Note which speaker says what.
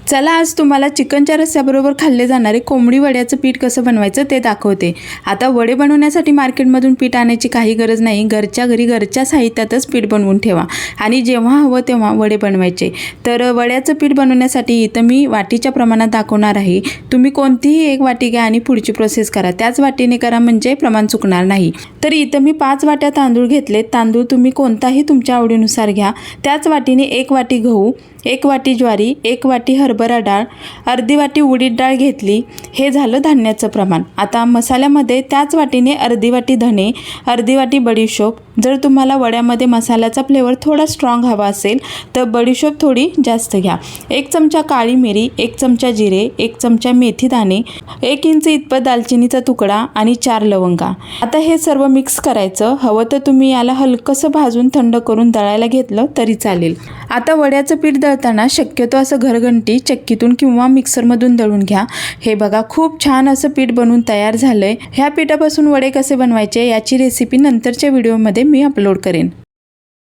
Speaker 1: चला आज तुम्हाला चिकनच्या रस्स्याबरोबर खाल्ले जाणारे कोंबडी वड्याचं पीठ कसं बनवायचं ते दाखवते। आता वडे बनवण्यासाठी मार्केटमधून पीठ आणायची काही गरज नाही, घरच्या घरी घरच्या साहित्यातच पीठ बनवून ठेवा आणि जेव्हा हवं तेव्हा वडे बनवायचे। तर वड्याचं पीठ बनवण्यासाठी इथं मी वाटीच्या प्रमाणात दाखवणार आहे। तुम्ही कोणतीही एक वाटी घ्या आणि पुढची प्रोसेस करा, त्याच वाटीने करा म्हणजे प्रमाण चुकणार नाही। तर इथं मी 5 वाट्या तांदूळ घेतले। तांदूळ तुम्ही कोणताही तुमच्या आवडीनुसार घ्या। त्याच वाटीने 1 वाटी गहू, 1 वाटी ज्वारी, 1 वाटी हरभरा डाळ, अर्धी वाटी उडीद डाळ घेतली। हे झालं धान्याचं प्रमाण। आता मसाल्यामध्ये त्याच वाटीने अर्धी वाटी धणे, अर्धी वाटी बडीशोप। जर तुम्हाला वड्यामध्ये मसाल्याचा फ्लेवर थोडा स्ट्रॉंग हवा असेल तर बडीशोप थोडी जास्त घ्या। 1 चमचा काळी मिरी, 1 चमचा जिरे, 1 चमचा मेथी दाणे, 1 इंच इतपत दालचिनीचा तुकडा आणि 4 लवंगा। आता हे सर्व मिक्स करायचं। हवं तर तुम्ही याला हलकंसं भाजून थंड करून दळायला घेतलं तरी चालेल। आता वड्याचं पीठ दळताना शक्यतो असं घरघंटी चक्कीतून किंवा मिक्सरमधून दळून घ्या। हे बघा खूप छान असं पीठ बनवून तयार झालंय। ह्या पिठापासून वडे कसे बनवायचे याची रेसिपी नंतरच्या व्हिडिओमध्ये मी अपलोड करेन।